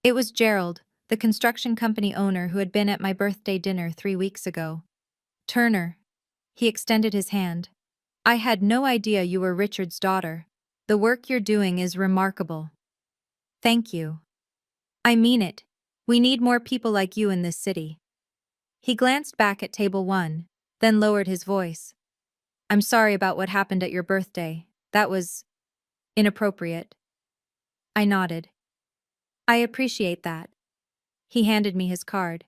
It was Gerald, the construction company owner who had been at my birthday dinner 3 weeks ago. "Turner." He extended his hand. "I had no idea you were Richard's daughter. The work you're doing is remarkable." "Thank you. I mean it. We need more people like you in this city." He glanced back at table 1, then lowered his voice. "I'm sorry about what happened at your birthday. That was inappropriate." I nodded. "I appreciate that." He handed me his card.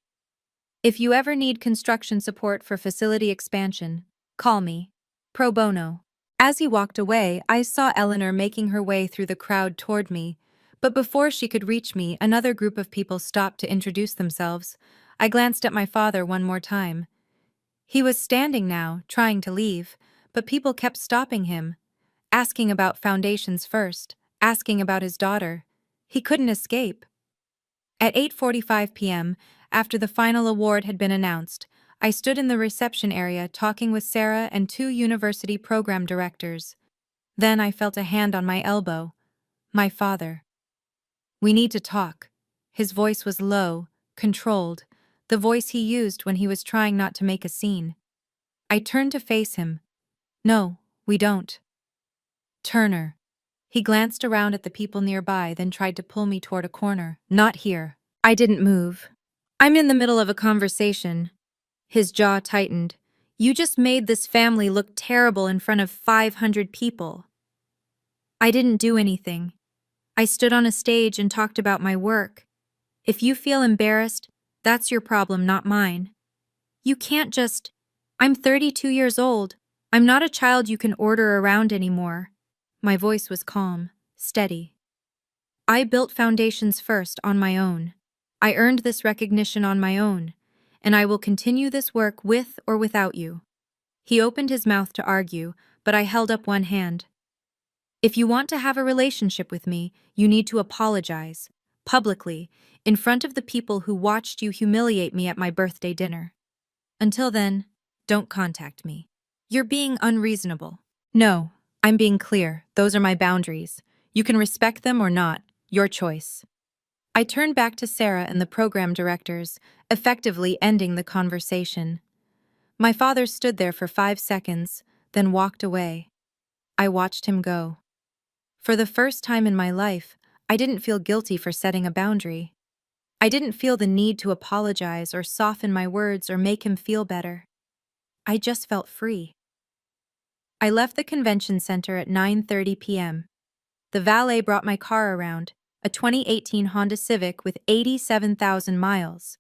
"If you ever need construction support for facility expansion, call me. Pro bono." As he walked away, I saw Eleanor making her way through the crowd toward me, but before she could reach me, another group of people stopped to introduce themselves. I glanced at my father one more time. He was standing now, trying to leave, but people kept stopping him, asking about Foundations First, asking about his daughter. He couldn't escape. At 8:45 p.m., after the final award had been announced, I stood in the reception area talking with Sarah and 2 university program directors. Then I felt a hand on my elbow. My father. "We need to talk." His voice was low, controlled, the voice he used when he was trying not to make a scene. I turned to face him. No, we don't. Turner. He glanced around at the people nearby, then tried to pull me toward a corner. Not here. I didn't move. I'm in the middle of a conversation. His jaw tightened. You just made this family look terrible in front of 500 people. I didn't do anything. I stood on a stage and talked about my work. If you feel embarrassed, that's your problem, not mine. You can't just... I'm 32 years old. I'm not a child you can order around anymore. My voice was calm, steady. I built foundations first on my own. I earned this recognition on my own, and I will continue this work with or without you. He opened his mouth to argue, but I held up one hand. If you want to have a relationship with me, you need to apologize, publicly, in front of the people who watched you humiliate me at my birthday dinner. Until then, don't contact me. You're being unreasonable. No, I'm being clear. Those are my boundaries. You can respect them or not. Your choice. I turned back to Sarah and the program directors, effectively ending the conversation. My father stood there for 5 seconds, then walked away. I watched him go. For the first time in my life, I didn't feel guilty for setting a boundary. I didn't feel the need to apologize or soften my words or make him feel better. I just felt free. I left the convention center at 9:30 p.m. The valet brought my car around, a 2018 Honda Civic with 87,000 miles.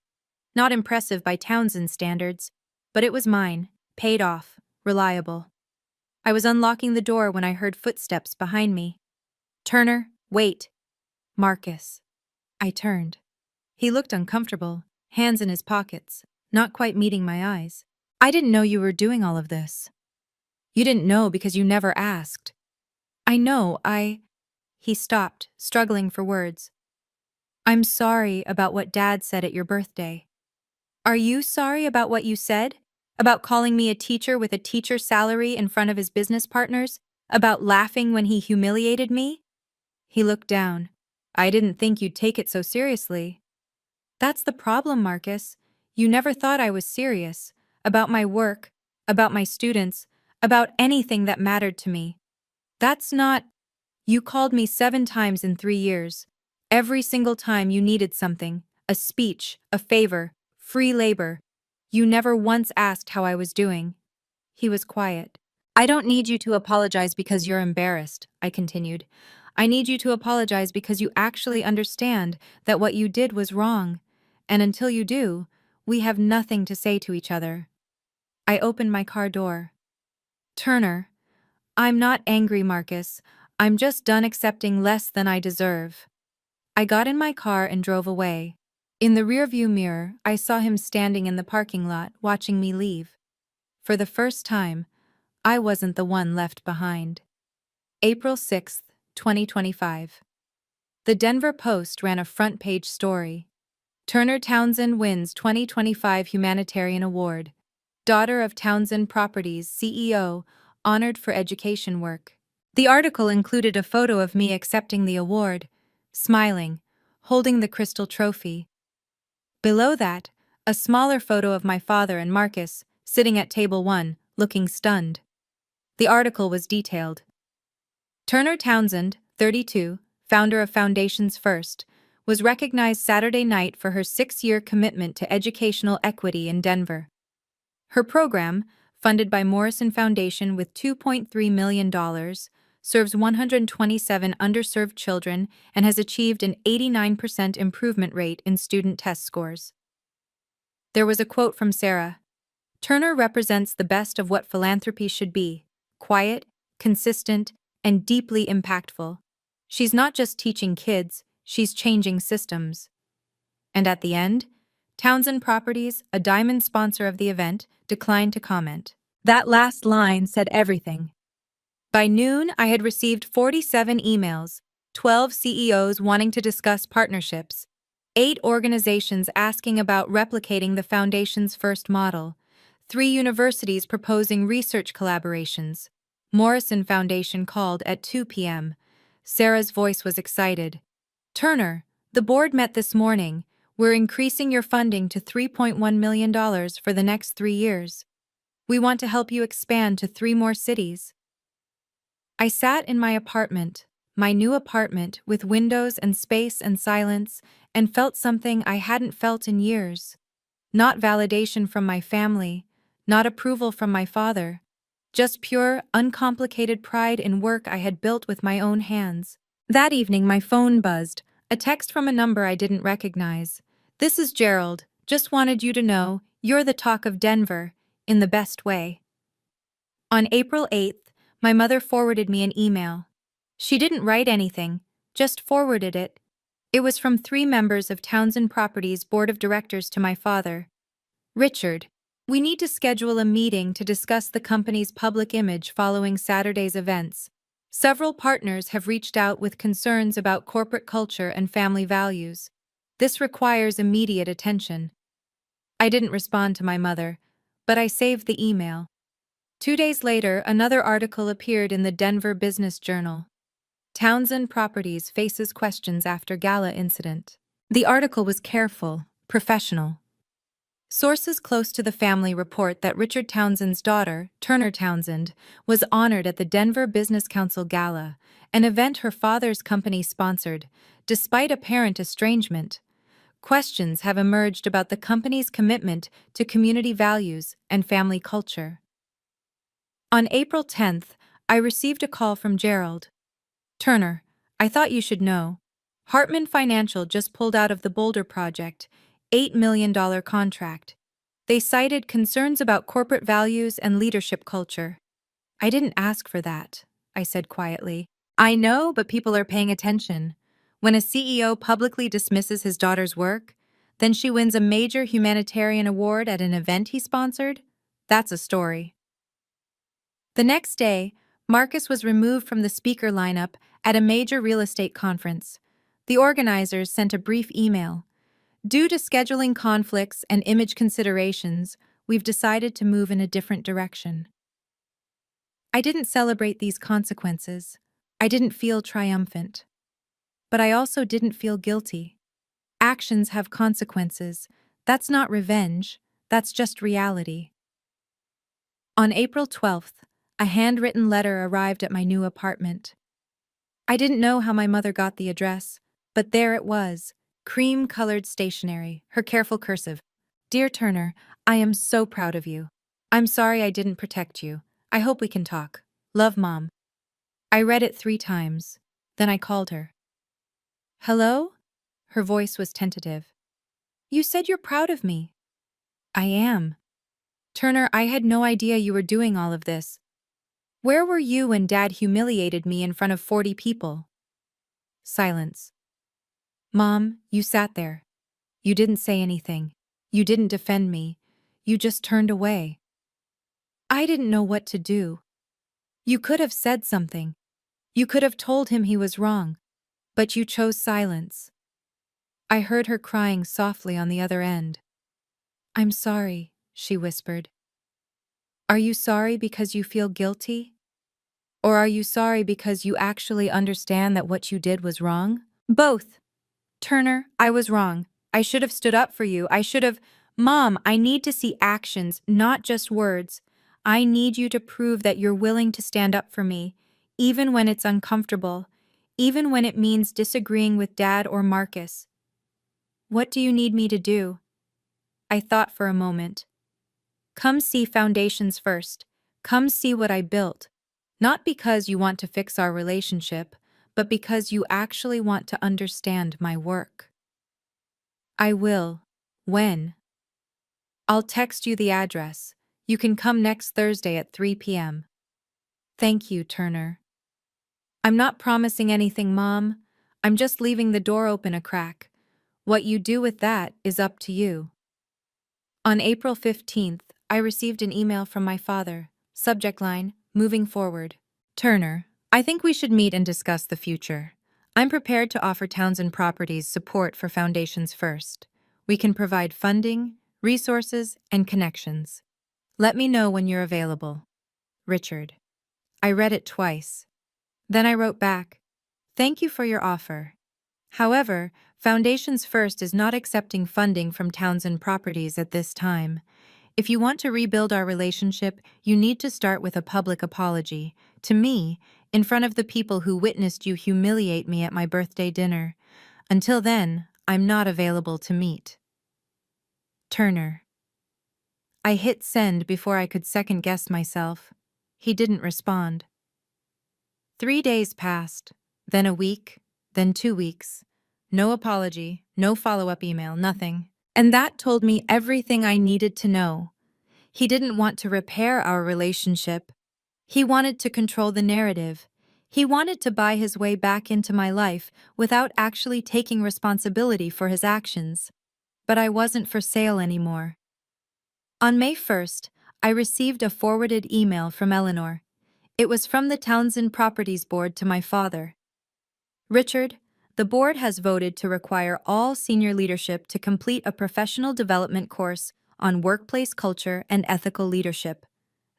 Not impressive by Townsend standards, but it was mine, paid off, reliable. I was unlocking the door when I heard footsteps behind me. Turner, wait. Marcus. I turned. He looked uncomfortable, hands in his pockets, not quite meeting my eyes. I didn't know you were doing all of this. You didn't know because you never asked. I know, He stopped, struggling for words. I'm sorry about what Dad said at your birthday. Are you sorry about what you said? About calling me a teacher with a teacher's salary in front of his business partners? About laughing when he humiliated me? He looked down. I didn't think you'd take it so seriously. That's the problem, Marcus. You never thought I was serious. About my work, about my students, about anything that mattered to me. That's not... You called me 7 times in 3 years. Every single time you needed something, a speech, a favor, free labor. You never once asked how I was doing. He was quiet. I don't need you to apologize because you're embarrassed, I continued. I need you to apologize because you actually understand that what you did was wrong. And until you do, we have nothing to say to each other. I opened my car door. Turner, I'm not angry, Marcus. I'm just done accepting less than I deserve. I got in my car and drove away. In the rearview mirror, I saw him standing in the parking lot, watching me leave. For the first time, I wasn't the one left behind. April 6th, 2025. The Denver Post ran a front-page story. Turner Townsend wins 2025 Humanitarian Award. Daughter of Townsend Properties CEO, honored for education work. The article included a photo of me accepting the award, smiling, holding the crystal trophy. Below that, a smaller photo of my father and Marcus, sitting at table 1, looking stunned. The article was detailed. Turner Townsend, 32, founder of Foundations First, was recognized Saturday night for her 6-year commitment to educational equity in Denver. Her program, funded by Morrison Foundation with $2.3 million, serves 127 underserved children and has achieved an 89% improvement rate in student test scores. There was a quote from Sarah. Turner represents the best of what philanthropy should be: quiet, consistent, and deeply impactful. She's not just teaching kids, she's changing systems. And at the end, Townsend Properties, a diamond sponsor of the event, declined to comment. That last line said everything. By noon, I had received 47 emails, 12 CEOs wanting to discuss partnerships, 8 organizations asking about replicating the Foundation's first model, 3 universities proposing research collaborations. Morrison Foundation called at 2 p.m. Sarah's voice was excited. Turner, the board met this morning. We're increasing your funding to $3.1 million for the next 3 years. We want to help you expand to 3 more cities. I sat in my new apartment with windows and space and silence, and felt something I hadn't felt in years. Not validation from my family, not approval from my father, just pure, uncomplicated pride in work I had built with my own hands. That evening, my phone buzzed, a text from a number I didn't recognize. "This is Gerald. Just wanted you to know, you're the talk of Denver, in the best way." On April 8th, my mother forwarded me an email. She didn't write anything, just forwarded it. It was from 3 members of Townsend Properties' board of directors to my father. "Richard, we need to schedule a meeting to discuss the company's public image following Saturday's events. Several partners have reached out with concerns about corporate culture and family values. This requires immediate attention." I didn't respond to my mother, but I saved the email. 2 days later, another article appeared in the Denver Business Journal. Townsend Properties faces questions after gala incident. The article was careful, professional. Sources close to the family report that Richard Townsend's daughter, Turner Townsend, was honored at the Denver Business Council Gala, an event her father's company sponsored, despite apparent estrangement. Questions have emerged about the company's commitment to community values and family culture. On April 10th, I received a call from Gerald. "Turner, I thought you should know. Hartman Financial just pulled out of the Boulder project, $8 million contract. They cited concerns about corporate values and leadership culture." "I didn't ask for that," I said quietly. "I know, but people are paying attention. When a CEO publicly dismisses his daughter's work, then she wins a major humanitarian award at an event he sponsored, that's a story." The next day, Marcus was removed from the speaker lineup at a major real estate conference. The organizers sent a brief email. "Due to scheduling conflicts and image considerations, we've decided to move in a different direction." I didn't celebrate these consequences. I didn't feel triumphant. But I also didn't feel guilty. Actions have consequences. That's not revenge. That's just reality. On April 12th, a handwritten letter arrived at my new apartment. I didn't know how my mother got the address, but there it was, cream-colored stationery, her careful cursive. "Dear Turner, I am so proud of you. I'm sorry I didn't protect you. I hope we can talk. Love, Mom." I read it 3 times. Then I called her. "Hello?" Her voice was tentative. "You said you're proud of me." "I am. Turner, I had no idea you were doing all of this. Where were you when Dad humiliated me in front of 40 people?" Silence. "Mom, you sat there. You didn't say anything. You didn't defend me. You just turned away. I didn't know what to do. You could have said something. You could have told him he was wrong, but you chose silence." I heard her crying softly on the other end. "I'm sorry," she whispered. "Are you sorry because you feel guilty? Or are you sorry because you actually understand that what you did was wrong?" "Both. Turner, I was wrong. I should have stood up for you. I should have—" "Mom, I need to see actions, not just words. I need you to prove that you're willing to stand up for me, even when it's uncomfortable, even when it means disagreeing with Dad or Marcus." "What do you need me to do?" I thought for a moment. "Come see Foundations first. Come see what I built. Not because you want to fix our relationship, but because you actually want to understand my work." "I will. When?" "I'll text you the address. You can come next Thursday at 3 p.m. "Thank you, Turner." "I'm not promising anything, Mom. I'm just leaving the door open a crack. What you do with that is up to you." On April 15th, I received an email from my father. Subject line, "Moving forward." "Turner, I think we should meet and discuss the future. I'm prepared to offer Townsend Properties support for Foundations First. We can provide funding, resources, and connections. Let me know when you're available. Richard." I read it twice. Then I wrote back, "Thank you for your offer. However, Foundations First is not accepting funding from Townsend Properties at this time. If you want to rebuild our relationship, you need to start with a public apology. To me, in front of the people who witnessed you humiliate me at my birthday dinner. Until then, I'm not available to meet. Turner. I hit send before I could second-guess myself. He didn't respond. 3 days passed, then a week, then 2 weeks. No apology, no follow-up email, nothing. And that told me everything I needed to know. He didn't want to repair our relationship. He wanted to control the narrative. He wanted to buy his way back into my life without actually taking responsibility for his actions. But I wasn't for sale anymore. On May 1st, I received a forwarded email from Eleanor. It was from the Townsend Properties Board to my father. Richard, the board has voted to require all senior leadership to complete a professional development course on workplace culture and ethical leadership.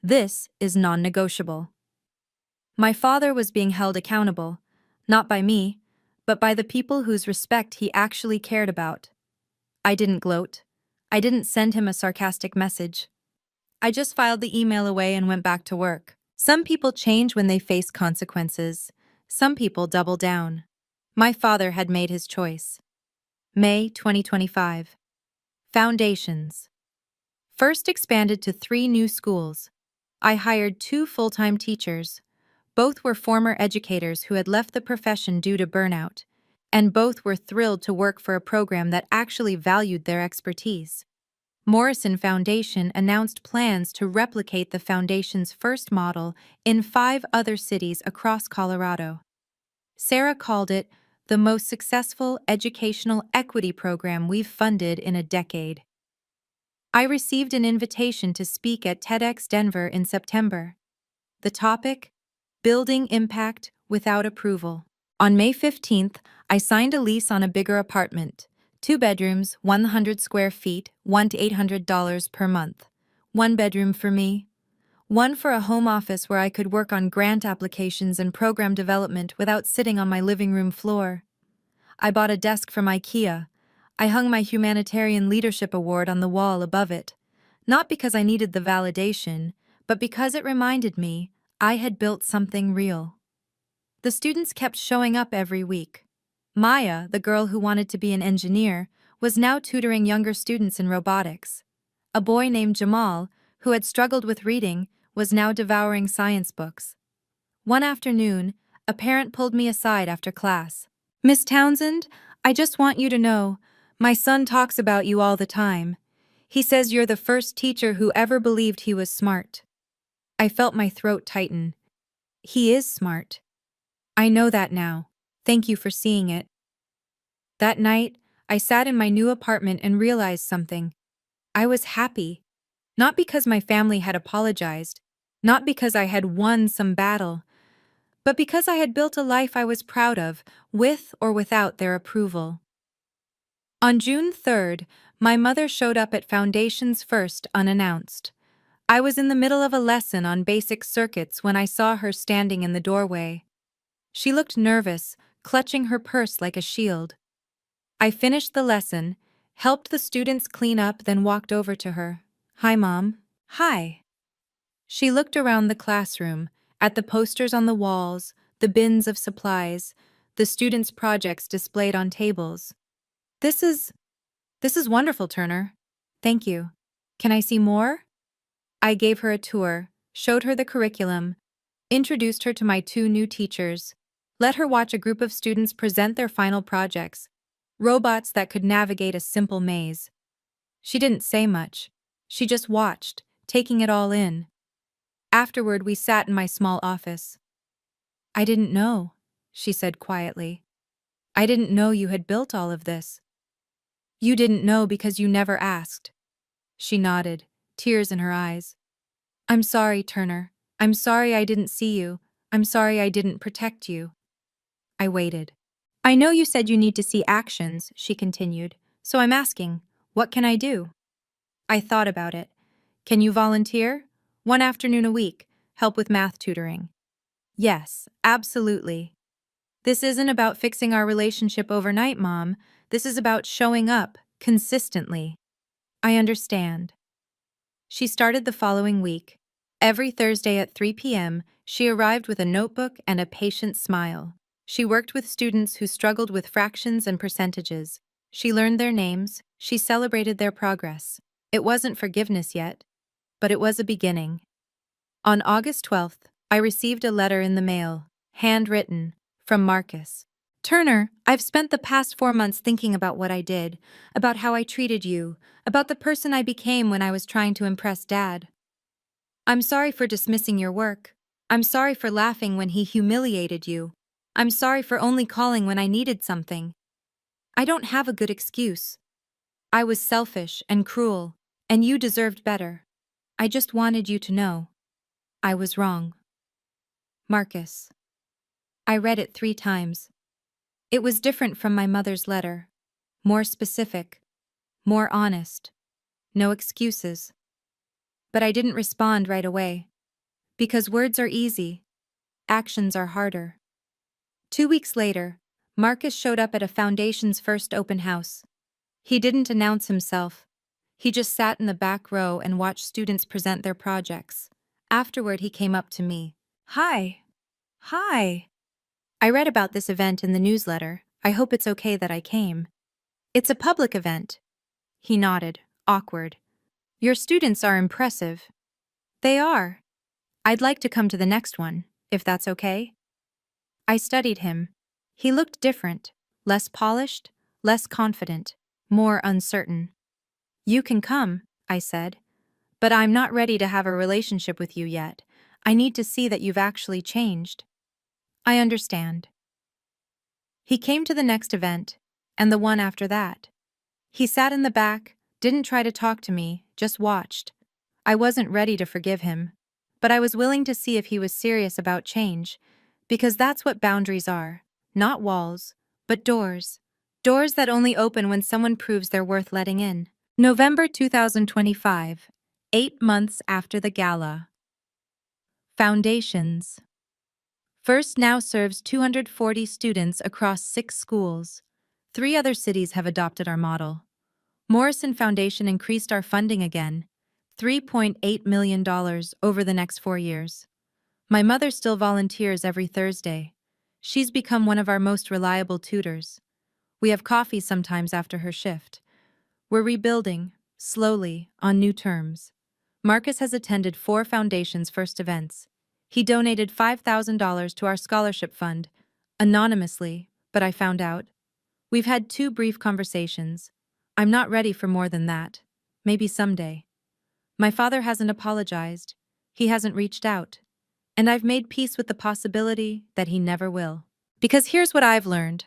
This is non-negotiable. My father was being held accountable, not by me, but by the people whose respect he actually cared about. I didn't gloat. I didn't send him a sarcastic message. I just filed the email away and went back to work. Some people change when they face consequences. Some people double down. My father had made his choice. May 2025. Foundations. First expanded to 3 new schools. I hired 2 full-time teachers. Both were former educators who had left the profession due to burnout, and both were thrilled to work for a program that actually valued their expertise. Morrison Foundation announced plans to replicate the foundation's first model in 5 other cities across Colorado. Sarah called it the most successful educational equity program we've funded in a decade. I received an invitation to speak at TEDx Denver in September. The topic: Building Impact Without Approval. On May 15th, I signed a lease on a bigger apartment. 2 bedrooms, 100 square feet, $1 to $800 per month. 1 bedroom for me. 1 for a home office where I could work on grant applications and program development without sitting on my living room floor. I bought a desk from IKEA. I hung my Humanitarian Leadership Award on the wall above it. Not because I needed the validation, but because it reminded me I had built something real. The students kept showing up every week. Maya, the girl who wanted to be an engineer, was now tutoring younger students in robotics. A boy named Jamal, who had struggled with reading, was now devouring science books. One afternoon, a parent pulled me aside after class. "Miss Townsend, I just want you to know, my son talks about you all the time. He says you're the first teacher who ever believed he was smart." I felt my throat tighten. He is smart. I know that now. Thank you for seeing it. That night, I sat in my new apartment and realized something. I was happy. Not because my family had apologized, not because I had won some battle, but because I had built a life I was proud of, with or without their approval. On June 3rd, my mother showed up at Foundation's first unannounced. I was in the middle of a lesson on basic circuits when I saw her standing in the doorway. She looked nervous, clutching her purse like a shield. I finished the lesson, helped the students clean up, then walked over to her. "Hi, Mom." "Hi." She looked around the classroom, at the posters on the walls, the bins of supplies, the students' projects displayed on tables. This is wonderful, Turner. Thank you. Can I see more?" I gave her a tour, showed her the curriculum, introduced her to my 2 new teachers, let her watch a group of students present their final projects, robots that could navigate a simple maze. She didn't say much. She just watched, taking it all in. Afterward, we sat in my small office. "I didn't know," she said quietly. "I didn't know you had built all of this." "You didn't know because you never asked." She nodded, tears in her eyes. "I'm sorry, Turner. I'm sorry I didn't see you. I'm sorry I didn't protect you." I waited. "I know you said you need to see actions," she continued, "so I'm asking, what can I do?" I thought about it. "Can you volunteer? 1 afternoon a week, help with math tutoring." "Yes, absolutely." "This isn't about fixing our relationship overnight, Mom. This is about showing up, consistently." "I understand." She started the following week. Every Thursday at 3 p.m., she arrived with a notebook and a patient smile. She worked with students who struggled with fractions and percentages. She learned their names, she celebrated their progress. It wasn't forgiveness yet, but it was a beginning. On August 12th, I received a letter in the mail, handwritten, from Marcus. Turner, I've spent the past 4 months thinking about what I did, about how I treated you, about the person I became when I was trying to impress Dad. I'm sorry for dismissing your work. I'm sorry for laughing when he humiliated you. I'm sorry for only calling when I needed something. I don't have a good excuse. I was selfish and cruel, and you deserved better. I just wanted you to know. I was wrong. Marcus. I read it 3 times. It was different from my mother's letter. More specific. More honest. No excuses. But I didn't respond right away. Because words are easy. Actions are harder. 2 weeks later, Marcus showed up at a foundation's first open house. He didn't announce himself. He just sat in the back row and watched students present their projects. Afterward, he came up to me. Hi. Hi. I read about this event in the newsletter. I hope it's okay that I came. It's a public event. He nodded, awkward. Your students are impressive. They are. I'd like to come to the next one, if that's okay. I studied him. He looked different, less polished, less confident, more uncertain. You can come, I said. But I'm not ready to have a relationship with you yet. I need to see that you've actually changed. I understand. He came to the next event, and the one after that. He sat in the back, didn't try to talk to me, just watched. I wasn't ready to forgive him, but I was willing to see if he was serious about change, because that's what boundaries are, not walls, but doors. Doors that only open when someone proves they're worth letting in. November 2025, 8 months after the gala. Foundations. First now serves 240 students across 6 schools. 3 other cities have adopted our model. Morrison Foundation increased our funding again, $3.8 million over the next 4 years. My mother still volunteers every Thursday. She's become one of our most reliable tutors. We have coffee sometimes after her shift. We're rebuilding, slowly, on new terms. Marcus has attended 4 Foundation's first events. He donated $5,000 to our scholarship fund, anonymously, but I found out. We've had 2 brief conversations. I'm not ready for more than that. Maybe someday. My father hasn't apologized. He hasn't reached out. And I've made peace with the possibility that he never will. Because here's what I've learned.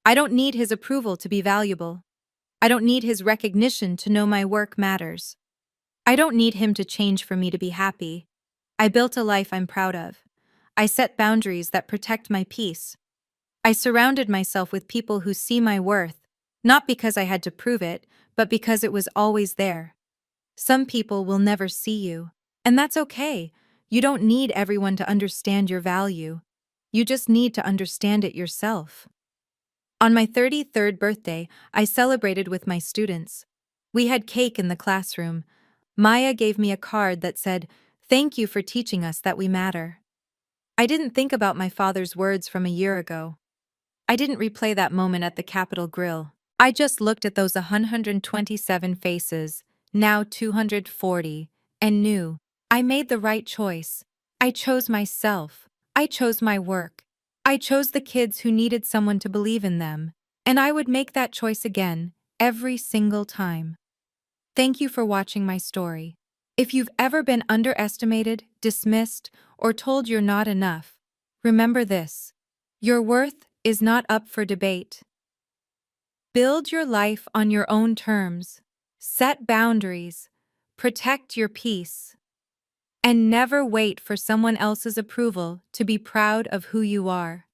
I don't need his approval to be valuable. I don't need his recognition to know my work matters. I don't need him to change for me to be happy. I built a life I'm proud of. I set boundaries that protect my peace. I surrounded myself with people who see my worth, not because I had to prove it, but because it was always there. Some people will never see you, and that's okay. You don't need everyone to understand your value. You just need to understand it yourself. On my 33rd birthday, I celebrated with my students. We had cake in the classroom. Maya gave me a card that said, "Thank you for teaching us that we matter." I didn't think about my father's words from a year ago. I didn't replay that moment at the Capitol Grill. I just looked at those 127 faces, now 240, and knew I made the right choice. I chose myself. I chose my work. I chose the kids who needed someone to believe in them. And I would make that choice again, every single time. Thank you for watching my story. If you've ever been underestimated, dismissed, or told you're not enough, remember this. Your worth is not up for debate. Build your life on your own terms. Set boundaries. Protect your peace. And never wait for someone else's approval to be proud of who you are.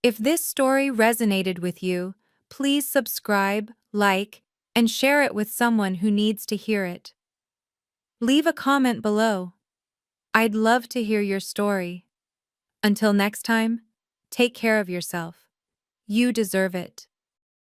If this story resonated with you, please subscribe, like, and share it with someone who needs to hear it. Leave a comment below. I'd love to hear your story. Until next time, take care of yourself. You deserve it.